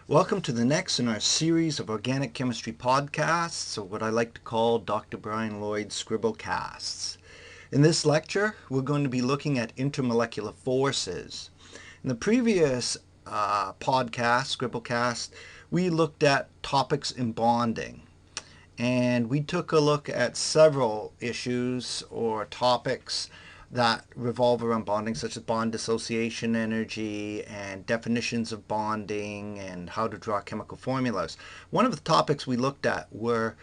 Welcome to the next in our series of organic chemistry podcasts, or what I like to call Dr. Brian Lloyd's scribblecasts. In this lecture, we're going to be looking at intermolecular forces. In the previous podcast, scribblecast, we looked at topics in bonding. And we took a look at several issues or topics that revolve around bonding, such as bond dissociation energy and definitions of bonding and how to draw chemical formulas. One of the topics we looked at were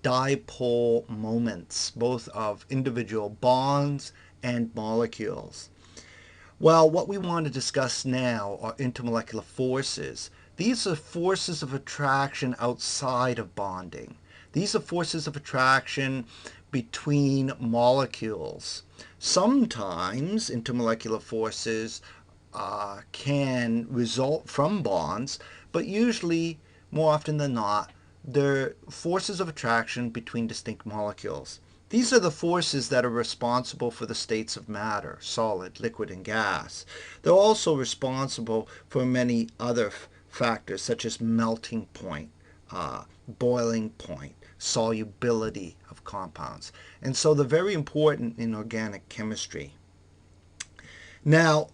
dipole moments, both of individual bonds and molecules. Well, what we want to discuss now are intermolecular forces. These are forces of attraction outside of bonding. These are forces of attraction between molecules. Sometimes intermolecular forces can result from bonds, but usually, more often than not, they're forces of attraction between distinct molecules. These are the forces that are responsible for the states of matter, solid, liquid, and gas. They're also responsible for many other factors such as melting point, boiling point, solubility of compounds. And so they're very important in organic chemistry. Now,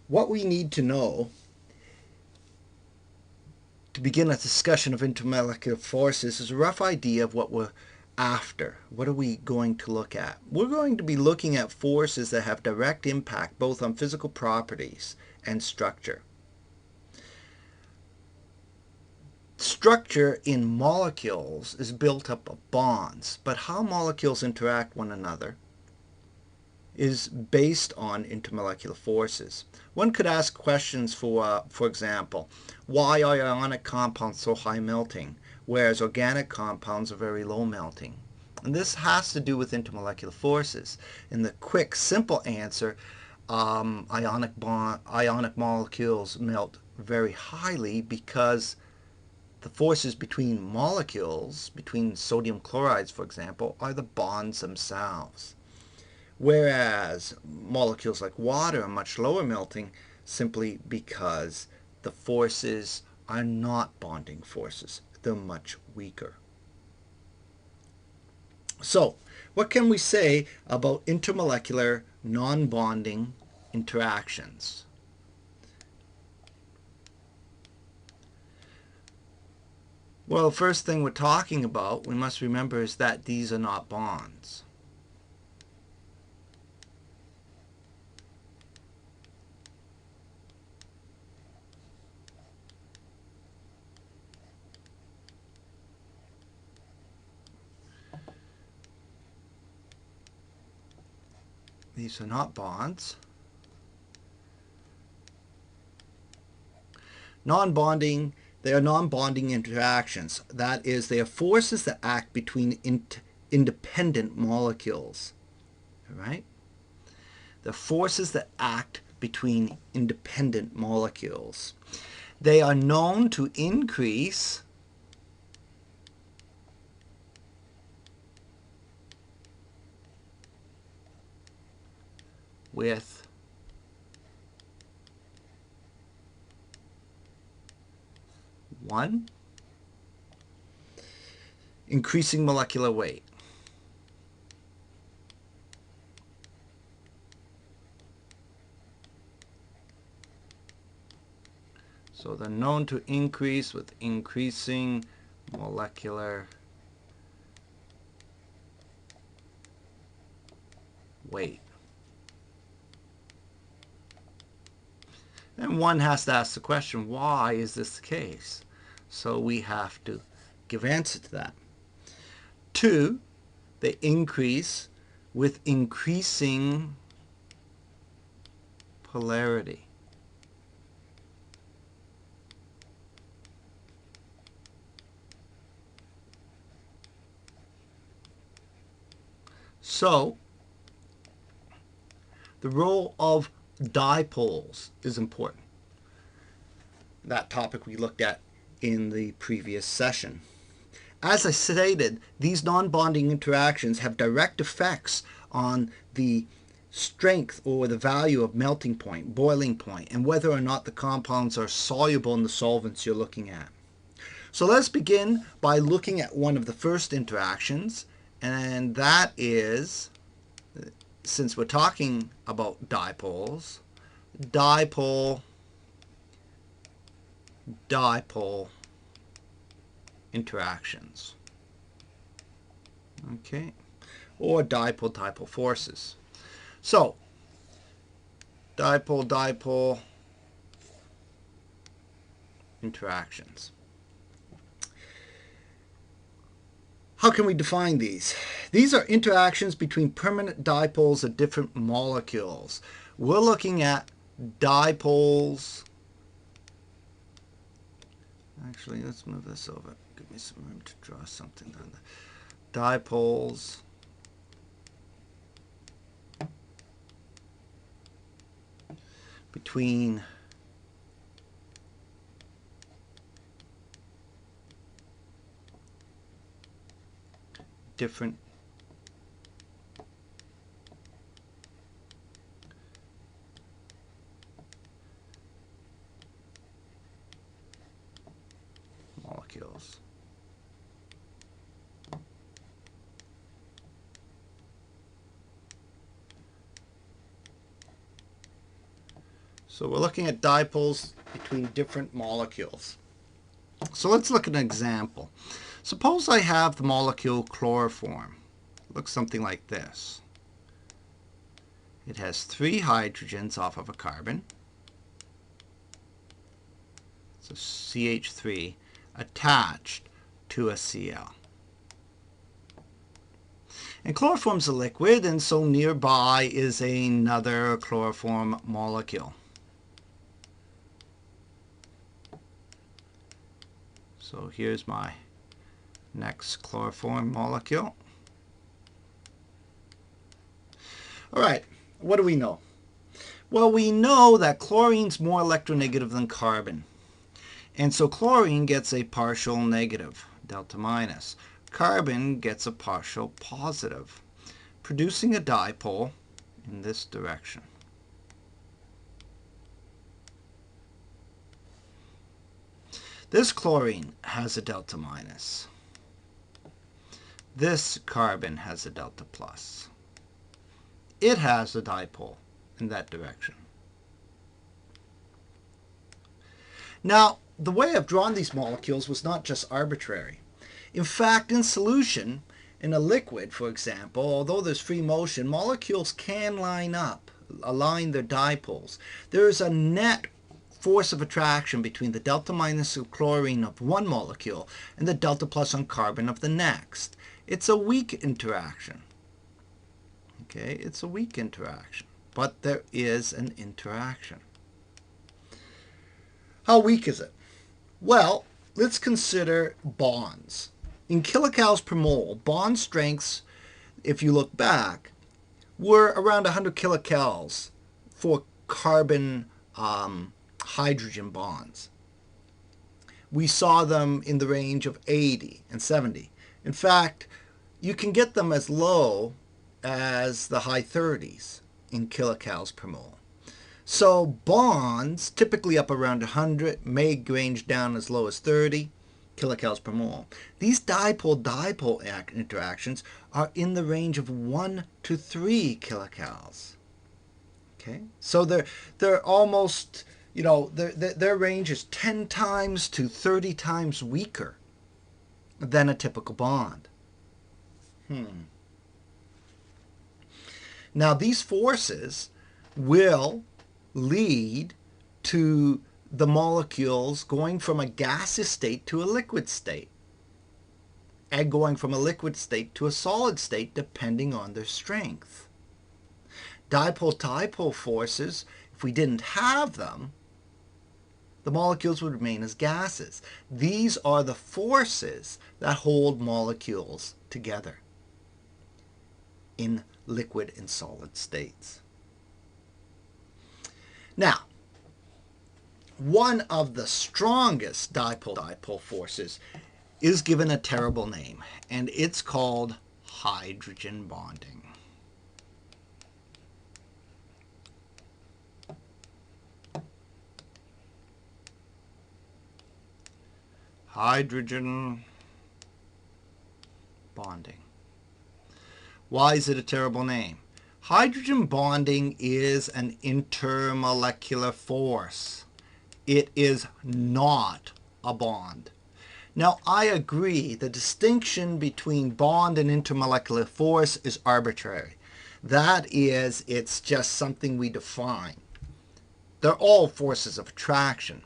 what we need to know to begin a discussion of intermolecular forces is a rough idea of what we're after. What are we going to look at? We're going to be looking at forces that have direct impact both on physical properties and structure. Structure in molecules is built up of bonds, but how molecules interact one another is based on intermolecular forces. One could ask questions for example, why are ionic compounds so high melting, whereas organic compounds are very low melting? And this has to do with intermolecular forces. In the quick, simple answer, ionic molecules melt very highly because the forces between molecules, between sodium chlorides, for example, are the bonds themselves. Whereas molecules like water are much lower melting simply because the forces are not bonding forces. They're much weaker. So, what can we say about intermolecular non-bonding interactions? Well, the first thing we're talking about, we must remember, is that these are not bonds. These are not bonds. Non-bonding, they are non-bonding interactions. That is, they are forces that act between independent molecules. All right? The forces that act between independent molecules. They are known to increase with one, increasing molecular weight. So they're known to increase with increasing molecular weight. And one has to ask the question, why is this the case? So we have to give answer to that. 2, they increase with increasing polarity. So, the role of dipoles is important. That topic we looked at in the previous session. As I stated, these non-bonding interactions have direct effects on the strength or the value of melting point, boiling point, and whether or not the compounds are soluble in the solvents you're looking at. So let's begin by looking at one of the first interactions, and that is, since we're talking about dipoles, dipole-dipole interactions. Okay, or dipole-dipole forces. So, dipole-dipole interactions. How can we define these? These are interactions between permanent dipoles of different molecules. We're looking at dipoles. Actually, let's move this over. Give me some room to draw something on the dipoles between different molecules. So we're looking at dipoles between different molecules. So let's look at an example. Suppose I have the molecule chloroform. It looks something like this. It has 3 hydrogens off of a carbon. So CH3 attached to a Cl. And chloroform's a liquid, and so nearby is another chloroform molecule. So here's my next chloroform molecule. All right, what do we know? Well, we know that chlorine's more electronegative than carbon. And so chlorine gets a partial negative, delta minus. Carbon gets a partial positive, producing a dipole in this direction. This chlorine has a delta minus. This carbon has a delta plus. It has a dipole in that direction. Now, the way I've drawn these molecules was not just arbitrary. In fact, in solution, in a liquid, for example, although there's free motion, molecules can line up, align their dipoles. There is a net force of attraction between the delta minus of chlorine of one molecule and the delta plus on carbon of the next. It's a weak interaction. Okay, it's a weak interaction, but there is an interaction. How weak is it? Well, let's consider bonds. In kilocalories per mole, bond strengths, if you look back, were around 100 kilocalories for carbon hydrogen bonds. We saw them in the range of 80 and 70. In fact, you can get them as low as the high 30s in kilocalories per mole. So bonds, typically up around 100, may range down as low as 30 kilocalories per mole. These dipole-dipole interactions are in the range of 1 to 3 kilocalories. Okay, so they're almost, you know, their range is 10 times to 30 times weaker than a typical bond. Now these forces will lead to the molecules going from a gaseous state to a liquid state, and going from a liquid state to a solid state depending on their strength. Dipole-dipole forces, if we didn't have them, the molecules would remain as gases. These are the forces that hold molecules together in liquid and solid states. Now, one of the strongest dipole-dipole forces is given a terrible name, and it's called hydrogen bonding. hydrogen bonding. Why is it a terrible name? Hydrogen bonding is an intermolecular force. It is not a bond. Now, I agree the distinction between bond and intermolecular force is arbitrary. That is, it's just something we define. They're all forces of attraction.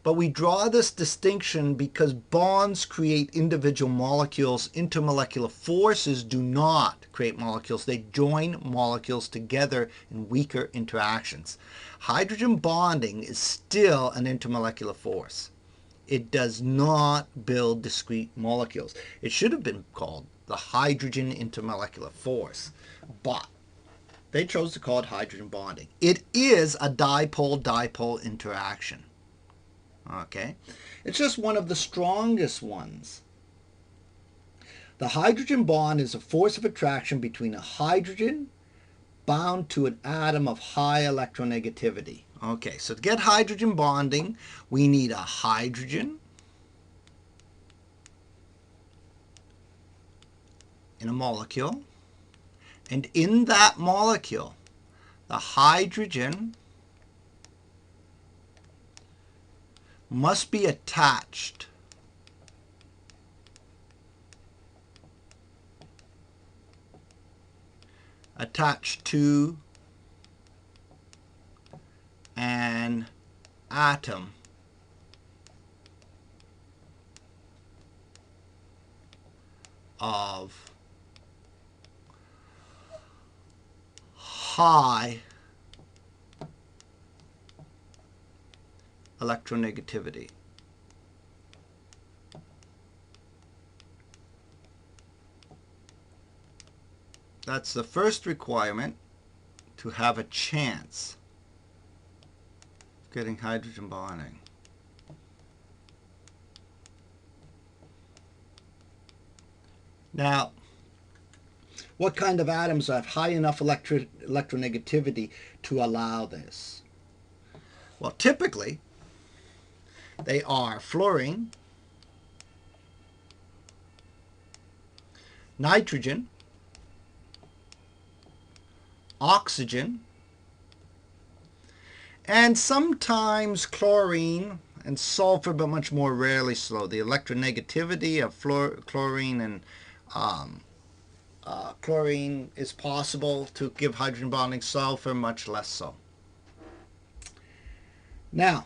But we draw this distinction because bonds create individual molecules. Intermolecular forces do not create molecules. They join molecules together in weaker interactions. Hydrogen bonding is still an intermolecular force. It does not build discrete molecules. It should have been called the hydrogen intermolecular force, but they chose to call it hydrogen bonding. It is a dipole-dipole interaction. Okay, it's just one of the strongest ones. The hydrogen bond is a force of attraction between a hydrogen bound to an atom of high electronegativity. Okay, so to get hydrogen bonding, we need a hydrogen in a molecule, and in that molecule, the hydrogen must be attached to an atom of high electronegativity. That's the first requirement to have a chance of getting hydrogen bonding. Now, what kind of atoms have high enough electronegativity to allow this? Well, typically, they are fluorine, nitrogen, oxygen, and sometimes chlorine and sulfur, but much more rarely so. The electronegativity of chlorine and chlorine is possible to give hydrogen bonding. Sulfur, much less so. Now,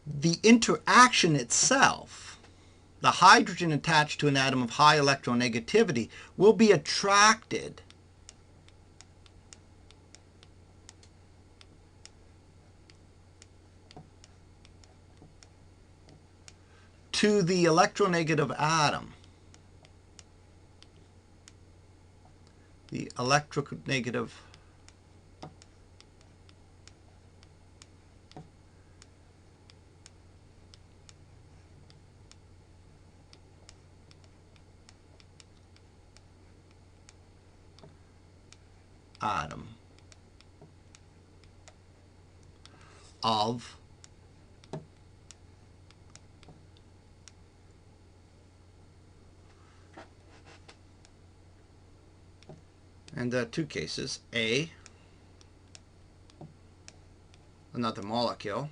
the interaction itself, the hydrogen attached to an atom of high electronegativity, will be attracted to the electronegative atom. The electronegative atom of and there are two cases, A, another molecule,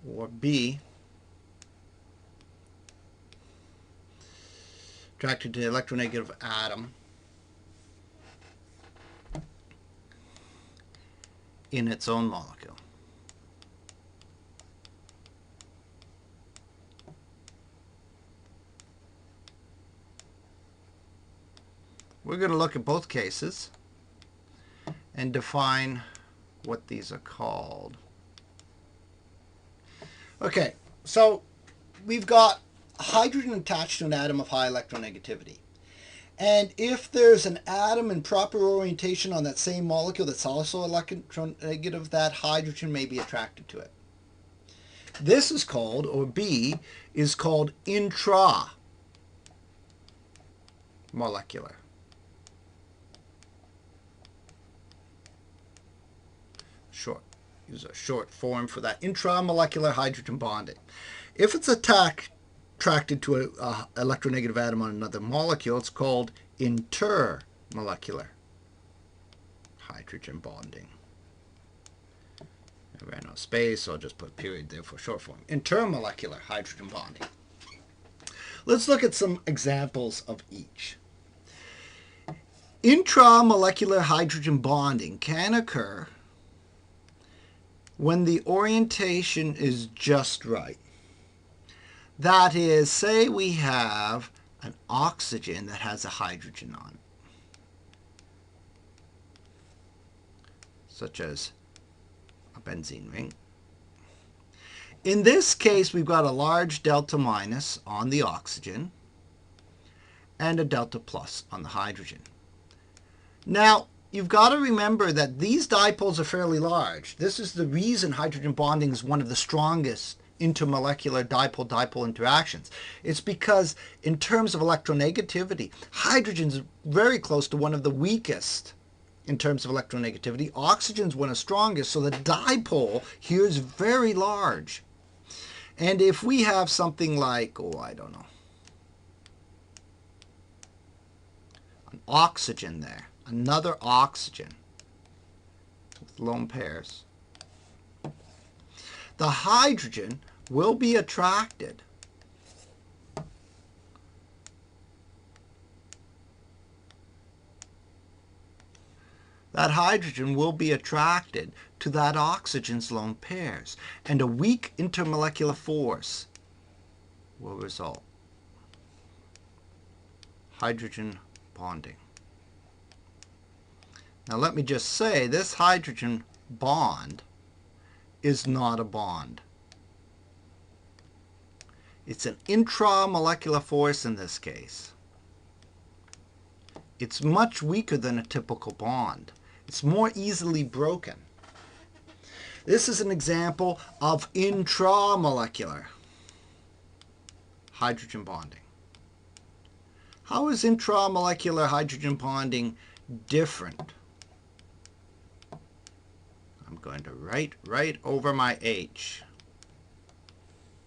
or B, attracted to the electronegative atom in its own molecule. We're going to look at both cases and define what these are called. Okay, so we've got hydrogen attached to an atom of high electronegativity. And if there's an atom in proper orientation on that same molecule that's also electronegative, that hydrogen may be attracted to it. This is called, or B, is called intramolecular. Use a short form for that, intramolecular hydrogen bonding. If it's attracted to an electronegative atom on another molecule, it's called intermolecular hydrogen bonding. I ran out of space, so I'll just put a period there for short form. Intermolecular hydrogen bonding. Let's look at some examples of each. Intramolecular hydrogen bonding can occur when the orientation is just right. That is, say we have an oxygen that has a hydrogen on it, such as a benzene ring. In this case, we've got a large delta minus on the oxygen and a delta plus on the hydrogen. Now, you've got to remember that these dipoles are fairly large. This is the reason hydrogen bonding is one of the strongest intermolecular dipole-dipole interactions. It's because in terms of electronegativity, hydrogen is very close to one of the weakest in terms of electronegativity. Oxygen is one of the strongest, so the dipole here is very large. And if we have something like, an oxygen there, another oxygen with lone pairs, the hydrogen will be attracted to that oxygen's lone pairs, and a weak intermolecular force will result. Hydrogen bonding. Now let me just say, this hydrogen bond is not a bond. It's an intramolecular force in this case. It's much weaker than a typical bond. It's more easily broken. This is an example of intramolecular hydrogen bonding. How is intramolecular hydrogen bonding different? I'm going to write right over my H.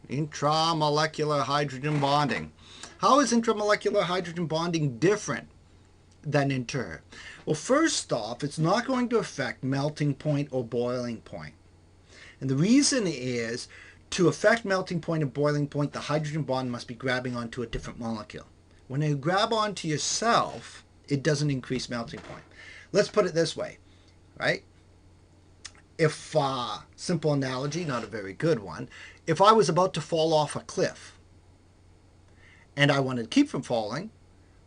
Intramolecular hydrogen bonding. How is intramolecular hydrogen bonding different than inter? Well, first off, it's not going to affect melting point or boiling point. And the reason is, to affect melting point and boiling point, the hydrogen bond must be grabbing onto a different molecule. When you grab onto yourself, it doesn't increase melting point. Let's put it this way, right? If, simple analogy, not a very good one, if I was about to fall off a cliff and I wanted to keep from falling,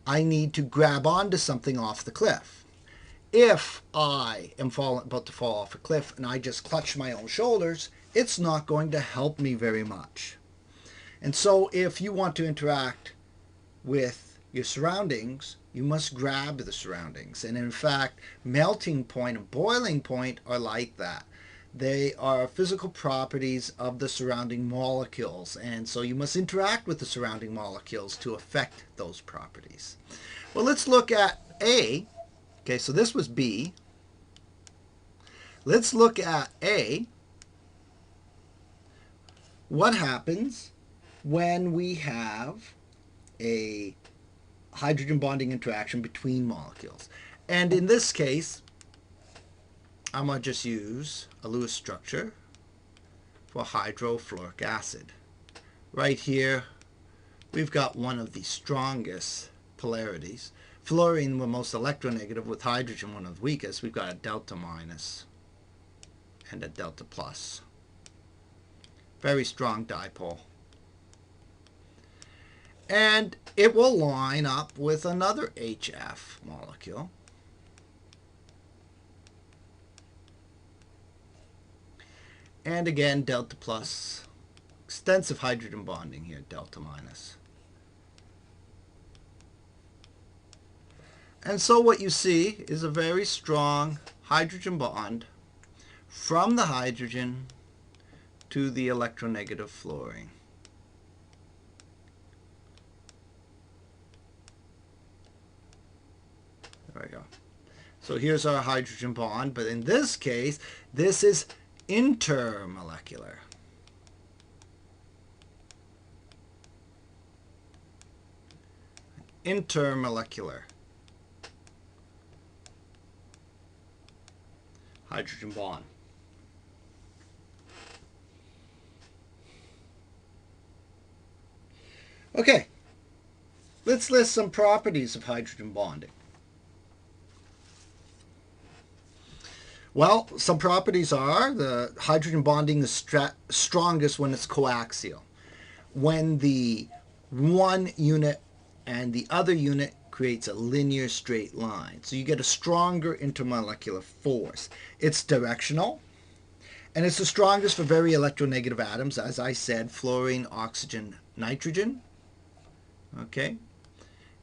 I need to grab onto something off the cliff. If I am about to fall off a cliff and I just clutch my own shoulders, it's not going to help me very much. And so if you want to interact with your surroundings, you must grab the surroundings. And in fact, melting point and boiling point are like that. They are physical properties of the surrounding molecules, and so you must interact with the surrounding molecules to affect those properties. Well, let's look at A. Okay, so this was B. Let's look at A. What happens when we have a hydrogen bonding interaction between molecules? And in this case, I'm going to just use a Lewis structure for hydrofluoric acid. Right here, we've got one of the strongest polarities. Fluorine, the most electronegative, with hydrogen, one of the weakest. We've got a delta minus and a delta plus. Very strong dipole. And it will line up with another HF molecule. And again, delta plus. Extensive hydrogen bonding here, delta minus. And so what you see is a very strong hydrogen bond from the hydrogen to the electronegative fluorine. There we go. So here's our hydrogen bond, but in this case, this is intermolecular. Intermolecular hydrogen bond. Okay, let's list some properties of hydrogen bonding. Well, some properties are the hydrogen bonding is strongest when it's coaxial. When the one unit and the other unit creates a linear straight line. So you get a stronger intermolecular force. It's directional, and it's the strongest for very electronegative atoms, as I said, fluorine, oxygen, nitrogen. Okay?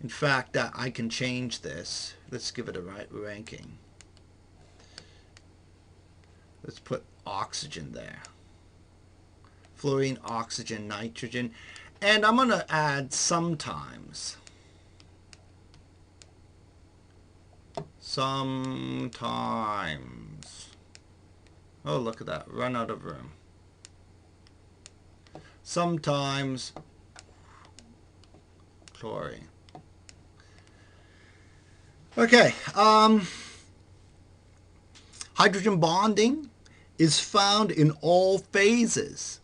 In fact, I can change this. Let's give it a right ranking. Let's put oxygen there. Fluorine, oxygen, nitrogen. And I'm going to add sometimes. Sometimes. Oh, look at that. Run out of room. Sometimes chlorine. Okay. Hydrogen bonding is found in all phases.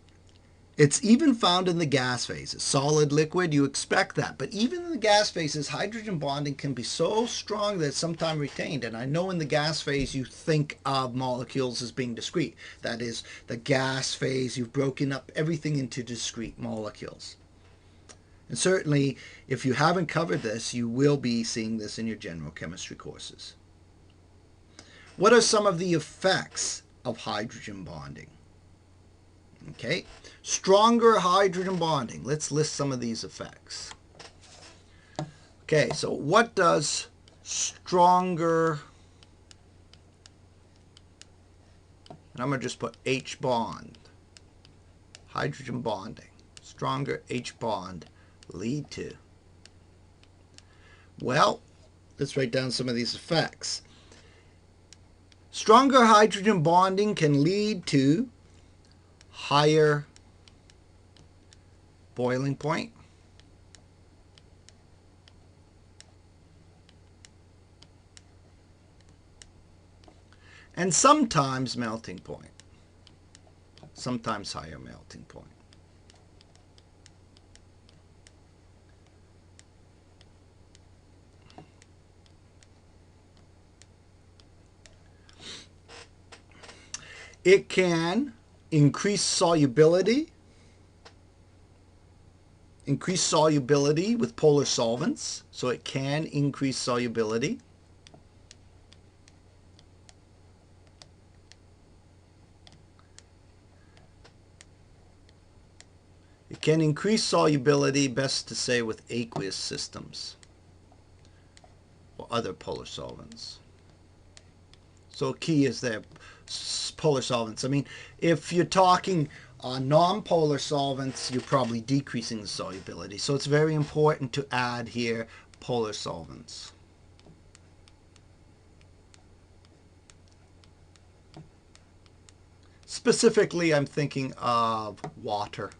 It's even found in the gas phases. Solid, liquid, you expect that. But even in the gas phases, hydrogen bonding can be so strong that it's sometimes retained. And I know in the gas phase you think of molecules as being discrete. That is, the gas phase, you've broken up everything into discrete molecules. And certainly, if you haven't covered this, you will be seeing this in your general chemistry courses. What are some of the effects of hydrogen bonding? Okay, stronger hydrogen bonding. Let's list some of these effects. Okay, so what does stronger, and I'm going to just put H bond, hydrogen bonding, stronger H bond lead to? Well, let's write down some of these effects. Stronger hydrogen bonding can lead to higher boiling point, and sometimes melting point, sometimes higher melting point. It can increase solubility with polar solvents, so it can increase solubility. It can increase solubility, best to say, with aqueous systems or other polar solvents. So key is there, polar solvents. I mean, if you're talking non-polar solvents, you're probably decreasing the solubility. So it's very important to add here polar solvents. Specifically, I'm thinking of water.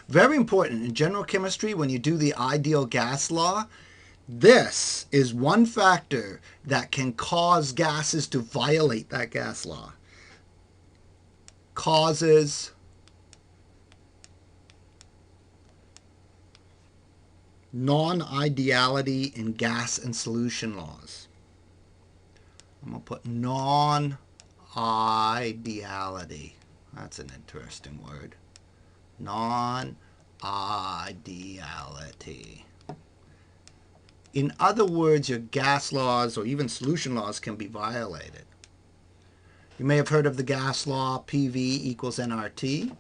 Very important in general chemistry when you do the ideal gas law. This is one factor that can cause gases to violate that gas law. Causes non-ideality in gas and solution laws. I'm going to put non-ideality. That's an interesting word. Non-ideality. In other words, your gas laws or even solution laws can be violated. You may have heard of the gas law, PV equals nRT.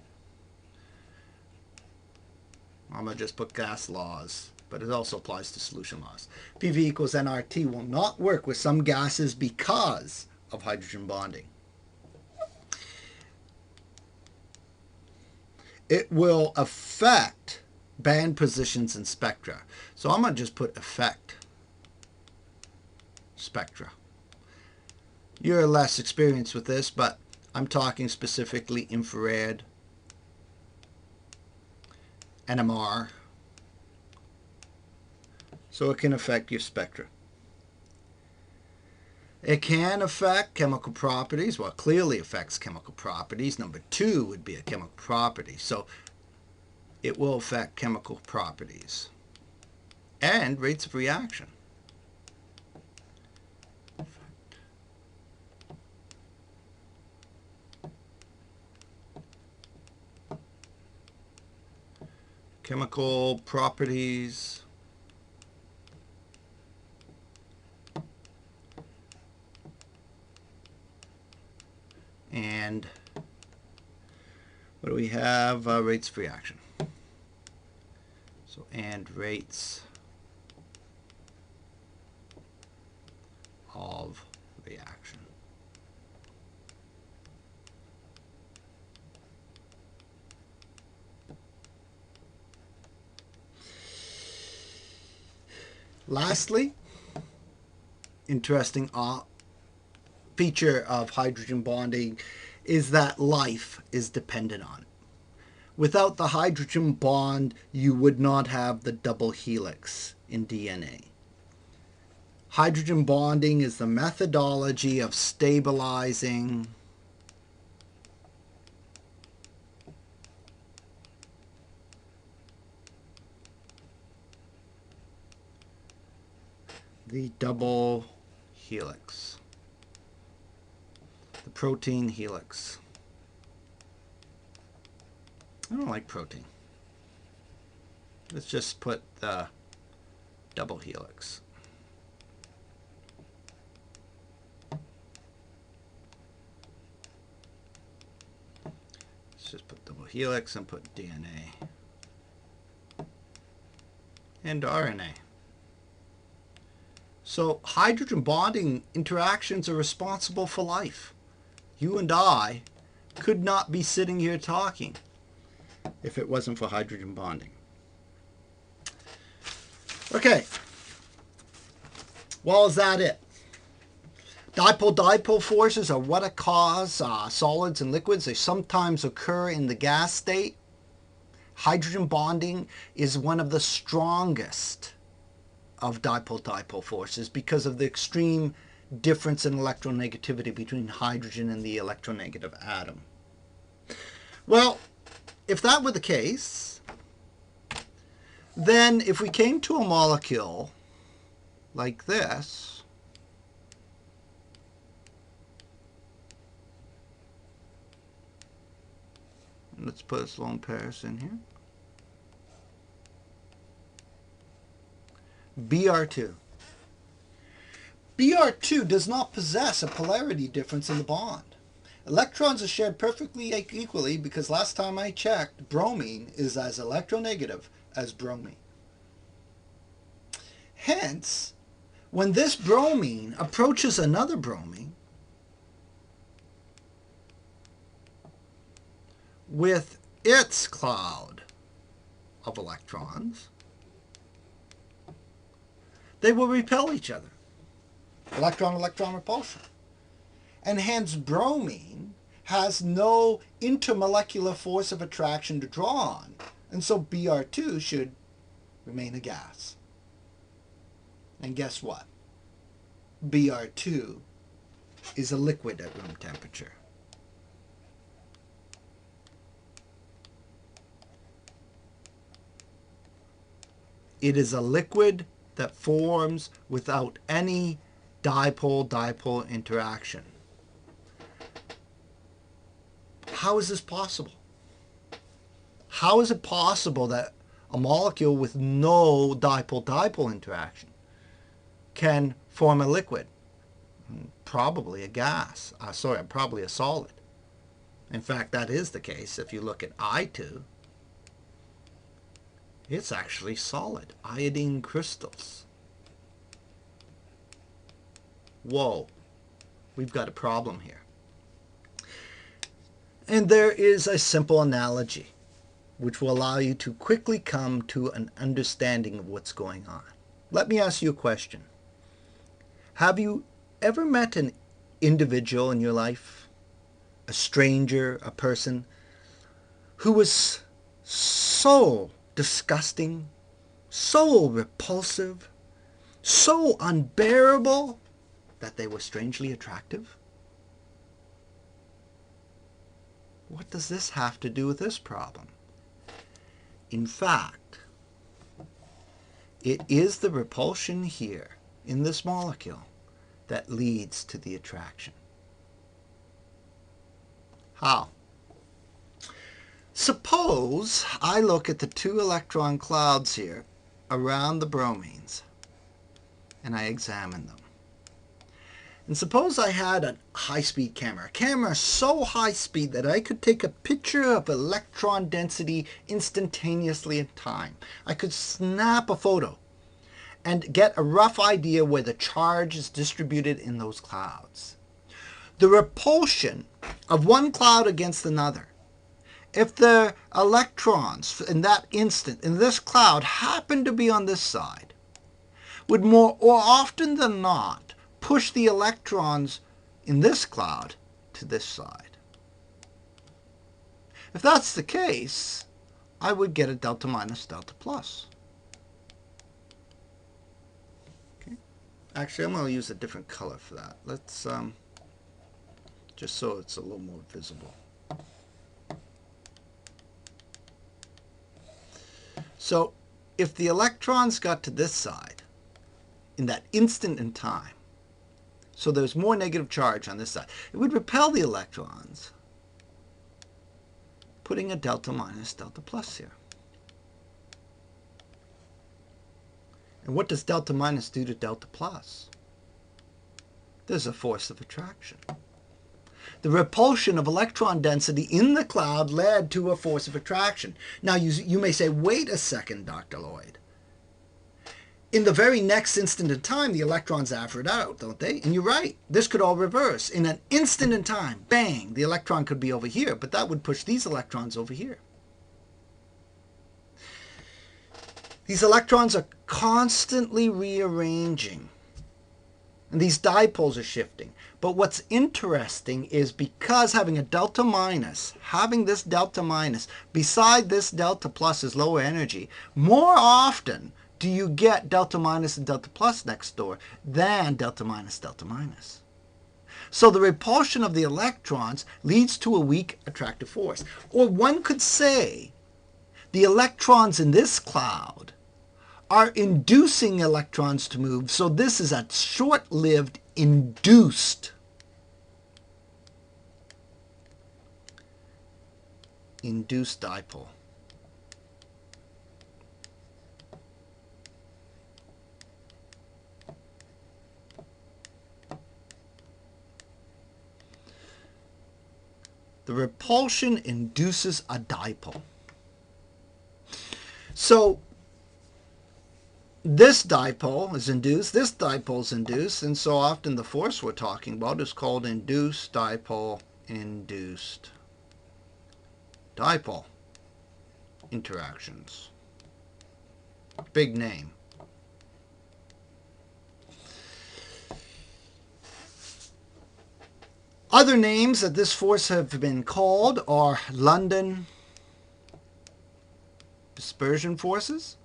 I'm going to just put gas laws, but it also applies to solution laws. PV equals nRT will not work with some gases because of hydrogen bonding. It will affect band positions in spectra. So I'm going to just put affect spectra. You're less experienced with this, but I'm talking specifically infrared, NMR. So it can affect your spectra. It can affect chemical properties. Well, it clearly affects chemical properties. Number 2 would be a chemical property. So it will affect chemical properties and rates of reaction. Chemical properties and what do we have? Rates of reaction. So, and rates of reaction. Lastly, interesting feature of hydrogen bonding is that life is dependent on it. Without the hydrogen bond, you would not have the double helix in DNA. Hydrogen bonding is the methodology of stabilizing the double helix, the protein helix. I don't like protein. Let's just put the double helix. Let's just put double helix and put DNA and RNA. So hydrogen bonding interactions are responsible for life. You and I could not be sitting here talking if it wasn't for hydrogen bonding. Okay. Well, is that it? Dipole-dipole forces are what cause solids and liquids. They sometimes occur in the gas state. Hydrogen bonding is one of the strongest of dipole-dipole forces because of the extreme difference in electronegativity between hydrogen and the electronegative atom. Well, if that were the case, then if we came to a molecule like this, let's put a lone pairs in here, Br2. Br2 does not possess a polarity difference in the bond. Electrons are shared perfectly equally because last time I checked, bromine is as electronegative as bromine. Hence, when this bromine approaches another bromine with its cloud of electrons, they will repel each other. Electron-electron repulsion. And hence bromine has no intermolecular force of attraction to draw on. And so Br2 should remain a gas. And guess what? Br2 is a liquid at room temperature. It is a liquid that forms without any dipole-dipole interaction. How is this possible? How is it possible that a molecule with no dipole-dipole interaction can form a liquid? Probably a gas. Probably a solid. In fact, that is the case if you look at I2. It's actually solid. Iodine crystals. Whoa, we've got a problem here. And there is a simple analogy which will allow you to quickly come to an understanding of what's going on. Let me ask you a question. Have you ever met an individual in your life, a stranger, a person, who was so disgusting, so repulsive, so unbearable that they were strangely attractive? What does this have to do with this problem? In fact, it is the repulsion here in this molecule that leads to the attraction. How? Suppose I look at the two electron clouds here around the bromines and I examine them. And suppose I had a high-speed camera, a camera so high-speed that I could take a picture of electron density instantaneously in time. I could snap a photo and get a rough idea where the charge is distributed in those clouds. The repulsion of one cloud against another, if the electrons in that instant in this cloud happen to be on this side, would more often than not push the electrons in this cloud to this side. If that's the case, I would get a delta minus delta plus. Okay. Actually, I'm going to use a different color for that. Let's just so it's a little more visible. So if the electrons got to this side in that instant in time, so there's more negative charge on this side, it would repel the electrons, putting a delta minus delta plus here. And what does delta minus do to delta plus? There's a force of attraction. The repulsion of electron density in the cloud led to a force of attraction. Now you may say, wait a second, Dr. Lloyd. In the very next instant in time, the electrons average out, don't they? And you're right. This could all reverse. In an instant in time, bang, the electron could be over here, but that would push these electrons over here. These electrons are constantly rearranging, and these dipoles are shifting. But what's interesting is because having a delta minus, having this delta minus beside this delta plus is lower energy, more often do you get delta minus and delta plus next door than delta minus, delta minus. So the repulsion of the electrons leads to a weak attractive force. Or one could say the electrons in this cloud are inducing electrons to move, so this is a short-lived induced dipole. The repulsion induces a dipole. So this dipole is induced, this dipole is induced, and so often the force we're talking about is called induced dipole induced dipole interactions. Big name. Other names that this force have been called are London Dispersion Forces,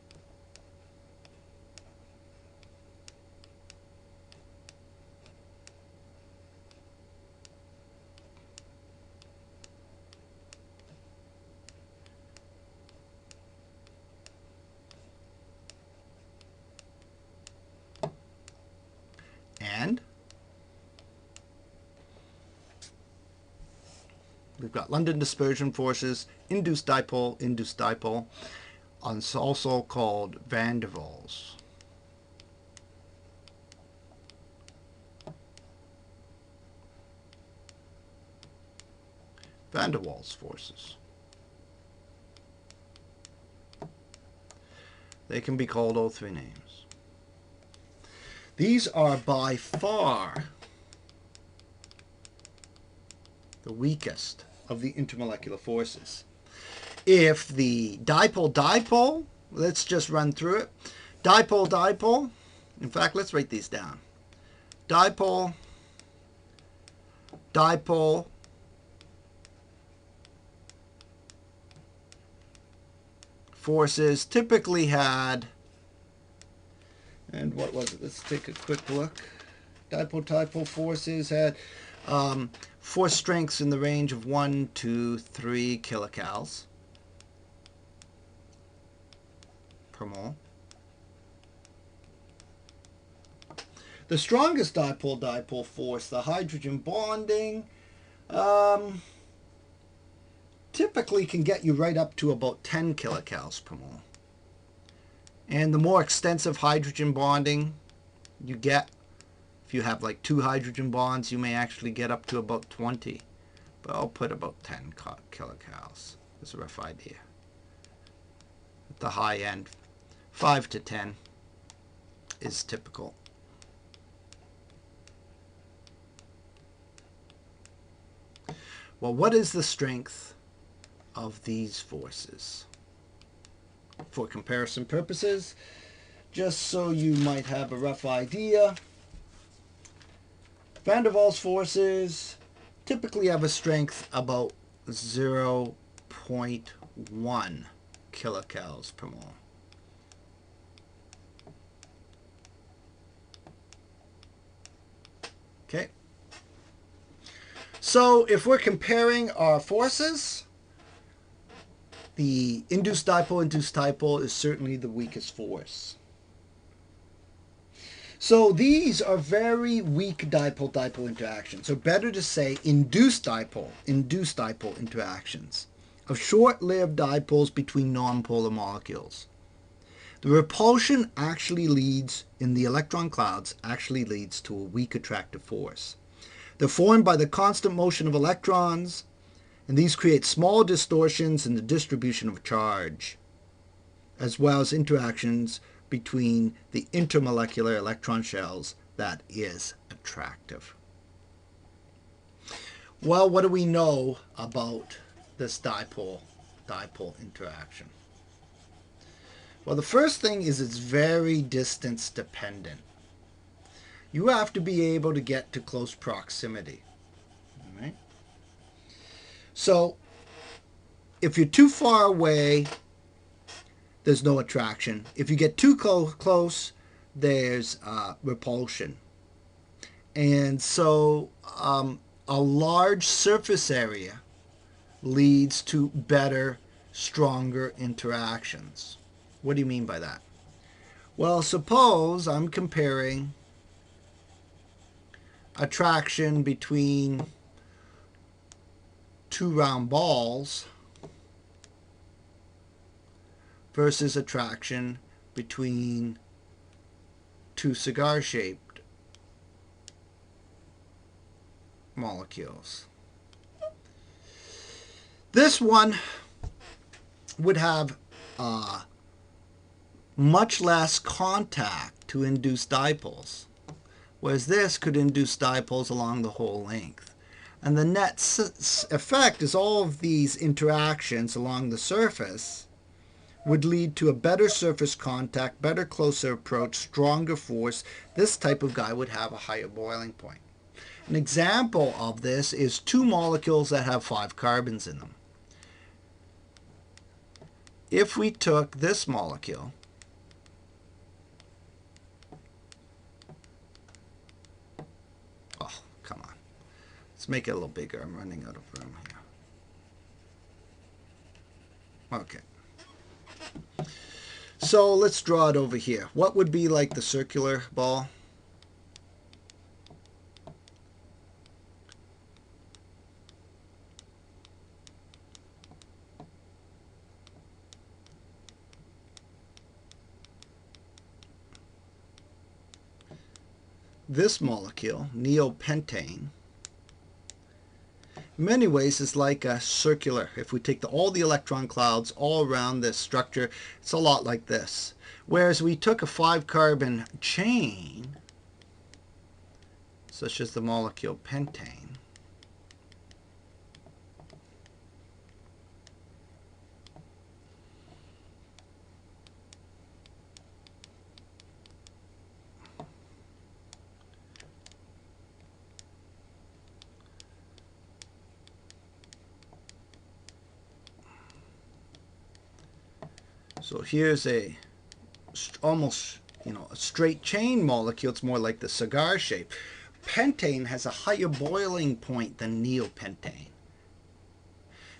and we've got London Dispersion Forces, induced dipole, and it's also called van der Waals. Van der Waals forces. They can be called all three names. These are by far the weakest of the intermolecular forces. If the dipole-dipole, let's just run through it. Dipole-dipole, in fact, let's write these down. Dipole, forces typically had, and what was it? Let's take a quick look. Dipole-dipole forces had force strengths in the range of 1 to 3 kilocals per mole. The strongest dipole-dipole force, the hydrogen bonding, typically can get you right up to about 10 kilocals per mole. And the more extensive hydrogen bonding you get, if you have like 2 hydrogen bonds, you may actually get up to about 20. But I'll put about 10 kilocals as a rough idea. At the high end, 5 to 10 is typical. Well, what is the strength of these forces? For comparison purposes, just so you might have a rough idea, van der Waals forces typically have a strength about 0.1 kilocals per mole. Okay. So if we're comparing our forces, the induced dipole is certainly the weakest force. So these are very weak dipole-dipole interactions. So better to say induced dipole interactions of short-lived dipoles between nonpolar molecules. The repulsion actually leads, in the electron clouds, actually leads to a weak attractive force. They're formed by the constant motion of electrons, and these create small distortions in the distribution of charge, as well as interactions between the intermolecular electron shells that is attractive. Well, what do we know about this dipole-dipole interaction? Well, the first thing is it's very distance dependent. You have to be able to get to close proximity. All right? So if you're too far away, there's no attraction. If you get too close, there's repulsion. And so a large surface area leads to better, stronger interactions. What do you mean by that? Well, suppose I'm comparing attraction between 2 round balls versus attraction between 2 cigar-shaped molecules. This one would have much less contact to induce dipoles, whereas this could induce dipoles along the whole length. And the net effect is all of these interactions along the surface would lead to a better surface contact, better closer approach, stronger force. This type of guy would have a higher boiling point. An example of this is 2 molecules that have 5 carbons in them. If we took this molecule let's make it a little bigger. I'm running out of room here. Okay. So let's draw it over here. What would be like the circular ball? This molecule, neopentane, in many ways is like a circular. If we take all the electron clouds all around this structure, it's a lot like this. Whereas we took a 5-carbon chain, such as the molecule pentane, so here's almost, a straight chain molecule. It's more like the cigar shape. Pentane has a higher boiling point than neopentane.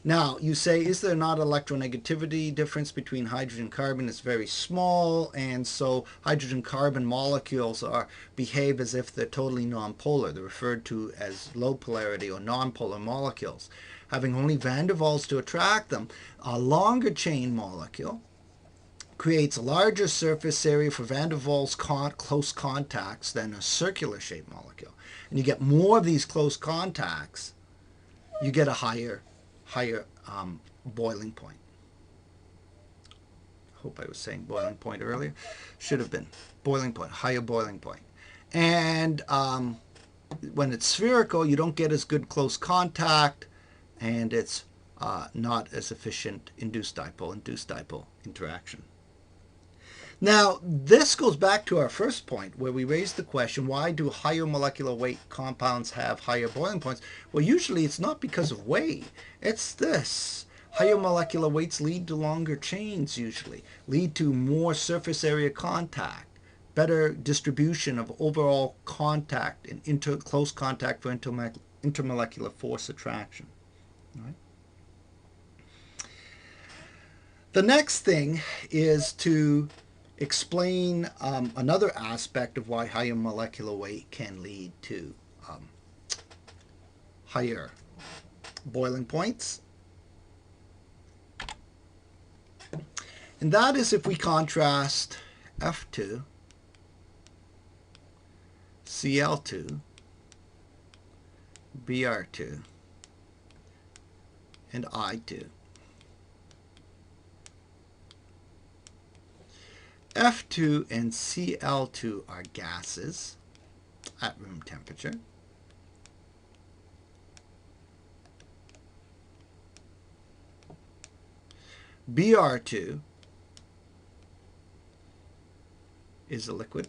Now, you say, is there not electronegativity difference between hydrogen and carbon? It's very small, and so hydrogen-carbon molecules behave as if they're totally nonpolar. They're referred to as low polarity or nonpolar molecules. Having only van der Waals to attract them, a longer chain molecule creates a larger surface area for van der Waals close contacts than a circular shaped molecule. And you get more of these close contacts, you get a higher boiling point. I hope I was saying boiling point earlier. Should have been boiling point, higher boiling point. And when it's spherical, you don't get as good close contact, and it's not as efficient induced dipole interaction. Now, this goes back to our first point where we raised the question, why do higher molecular weight compounds have higher boiling points? Well, usually it's not because of weight. It's this. Higher molecular weights lead to longer chains usually, lead to more surface area contact, better distribution of overall contact and close contact for intermolecular force attraction. All right? The next thing is to explain another aspect of why higher molecular weight can lead to higher boiling points. And that is if we contrast F2, Cl2, Br2, and I2. F2 and Cl2 are gases at room temperature. Br2 is a liquid.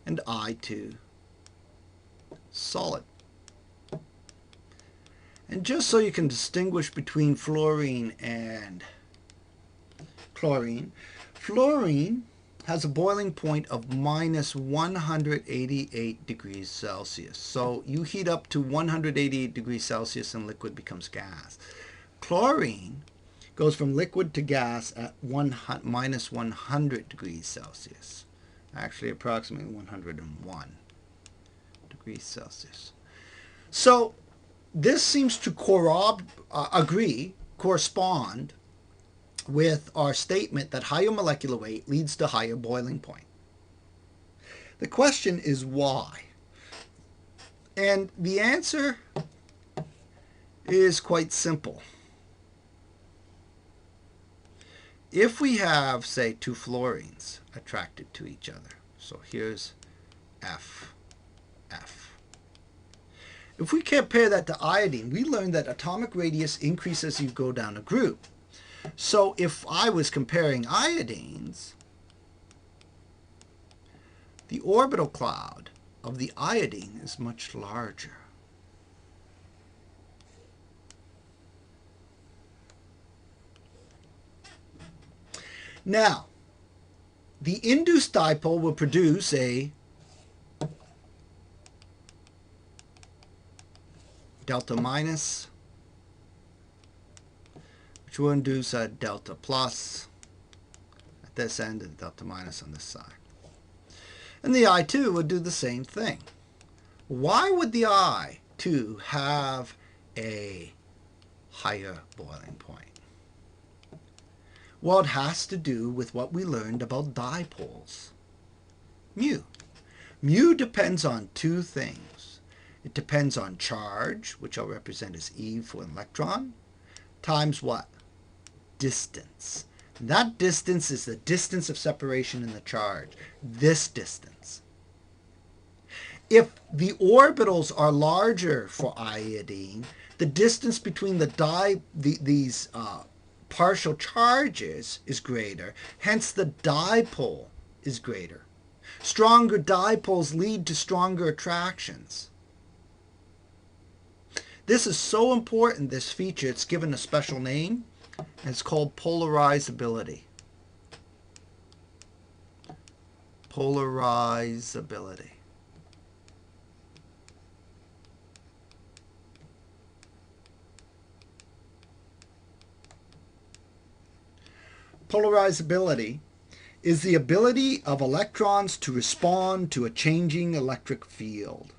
And I2, solid. And just so you can distinguish between fluorine and chlorine, fluorine has a boiling point of minus 188 degrees Celsius. So you heat up to 188 degrees Celsius and liquid becomes gas. Chlorine goes from liquid to gas at minus 100 degrees Celsius. Actually, approximately 101 degrees Celsius. So this seems to correspond with our statement that higher molecular weight leads to higher boiling point. The question is why? And the answer is quite simple. If we have, say, two fluorines attracted to each other, so here's F, F. If we compare that to iodine, we learned that atomic radius increases as you go down a group. So if I was comparing iodines, the orbital cloud of the iodine is much larger. Now, the induced dipole will produce a delta minus, which will induce a delta plus at this end and delta minus on this side. And the I2 would do the same thing. Why would the I2 have a higher boiling point? Well, it has to do with what we learned about dipoles. mu. Mu depends on two things. It depends on charge, which I'll represent as E for an electron, times what? Distance. And that distance is the distance of separation in the charge, this distance. If the orbitals are larger for iodine, the distance between these partial charges is greater, hence the dipole is greater. Stronger dipoles lead to stronger attractions. This is so important, this feature, it's given a special name, and it's called polarizability. Polarizability. Polarizability is the ability of electrons to respond to a changing electric field.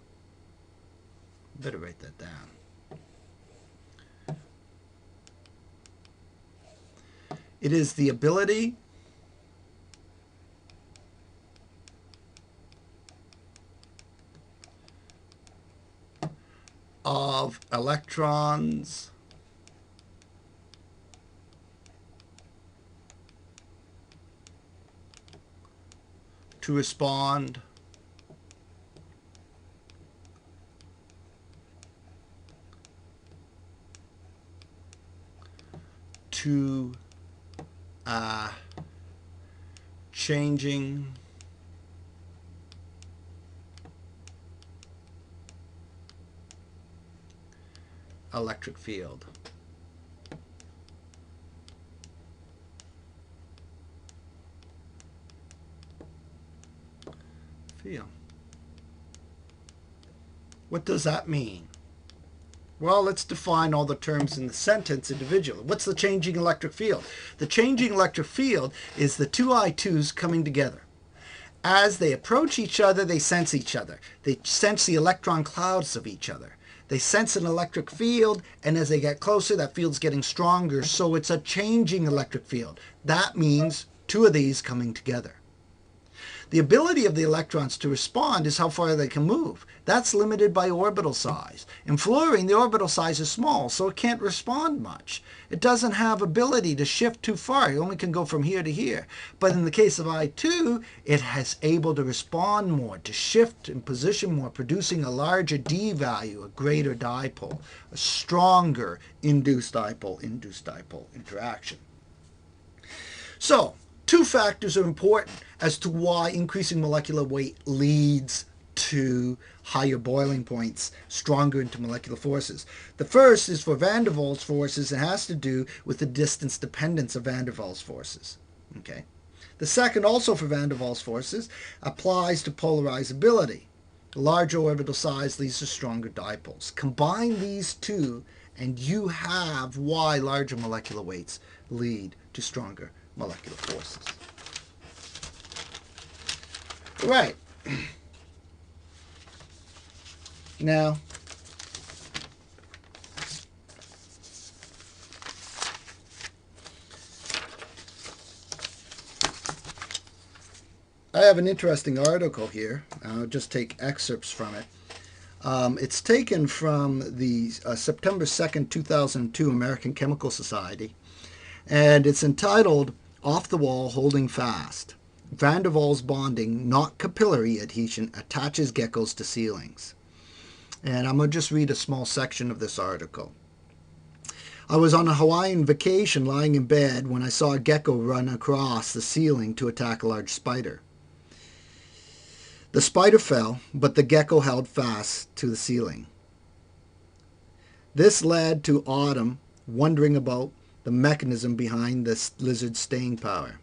Better write that down. It is the ability of electrons to respond to a changing electric field. What does that mean? Well, let's define all the terms in the sentence individually. What's the changing electric field? The changing electric field is the two I2s coming together. As they approach each other, they sense each other. They sense the electron clouds of each other. They sense an electric field, and as they get closer, that field's getting stronger, so it's a changing electric field. That means two of these coming together. The ability of the electrons to respond is how far they can move. That's limited by orbital size. In fluorine, the orbital size is small, so it can't respond much. It doesn't have ability to shift too far. It only can go from here to here. But in the case of I2, it has able to respond more, to shift and position more, producing a larger D value, a greater dipole, a stronger induced dipole interaction. So, two factors are important as to why increasing molecular weight leads to higher boiling points, stronger intermolecular forces. The first is for van der Waals forces and has to do with the distance dependence of van der Waals forces. Okay. The second, also for van der Waals forces, applies to polarizability. Larger orbital size leads to stronger dipoles. Combine these two and you have why larger molecular weights lead to stronger molecular forces. Right. Now, I have an interesting article here. I'll just take excerpts from it. It's taken from the September 2nd, 2002 American Chemical Society, and it's entitled Off the Wall Holding Fast. Van der Waals bonding, not capillary adhesion, attaches geckos to ceilings. And I'm going to just read a small section of this article. I was on a Hawaiian vacation lying in bed when I saw a gecko run across the ceiling to attack a large spider. The spider fell, but the gecko held fast to the ceiling. This led to Autumn wondering about the mechanism behind this lizard's staying power.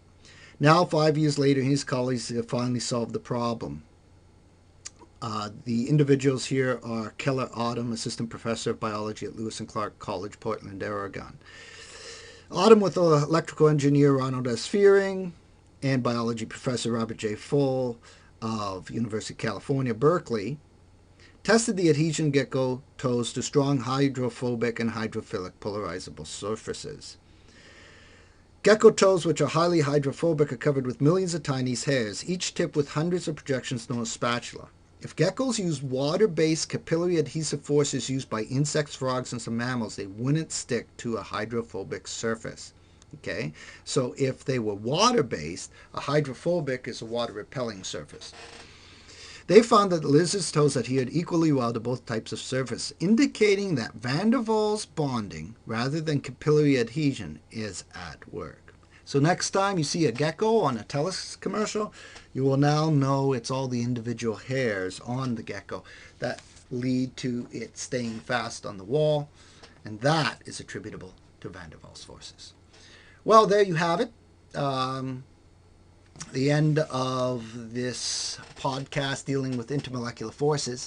Now, 5 years later, his colleagues have finally solved the problem. The individuals here are Keller Autumn, Assistant Professor of Biology at Lewis and Clark College, Portland, Oregon. Autumn with electrical engineer Ronald S. Fearing and biology professor Robert J. Full of University of California, Berkeley, tested the adhesion gecko toes to strong hydrophobic and hydrophilic polarizable surfaces. Gecko toes, which are highly hydrophobic, are covered with millions of tiny hairs, each tipped with hundreds of projections known as spatula. If geckos used water-based capillary adhesive forces used by insects, frogs, and some mammals, they wouldn't stick to a hydrophobic surface. Okay, so if they were water-based, a hydrophobic is a water-repelling surface. They found that the lizard's toes adhered equally well to both types of surface, indicating that van der Waals bonding, rather than capillary adhesion, is at work. So next time you see a gecko on a TELUS commercial, you will now know it's all the individual hairs on the gecko that lead to it staying fast on the wall, and that is attributable to van der Waals forces. Well, there you have it. The end of this podcast dealing with intermolecular forces.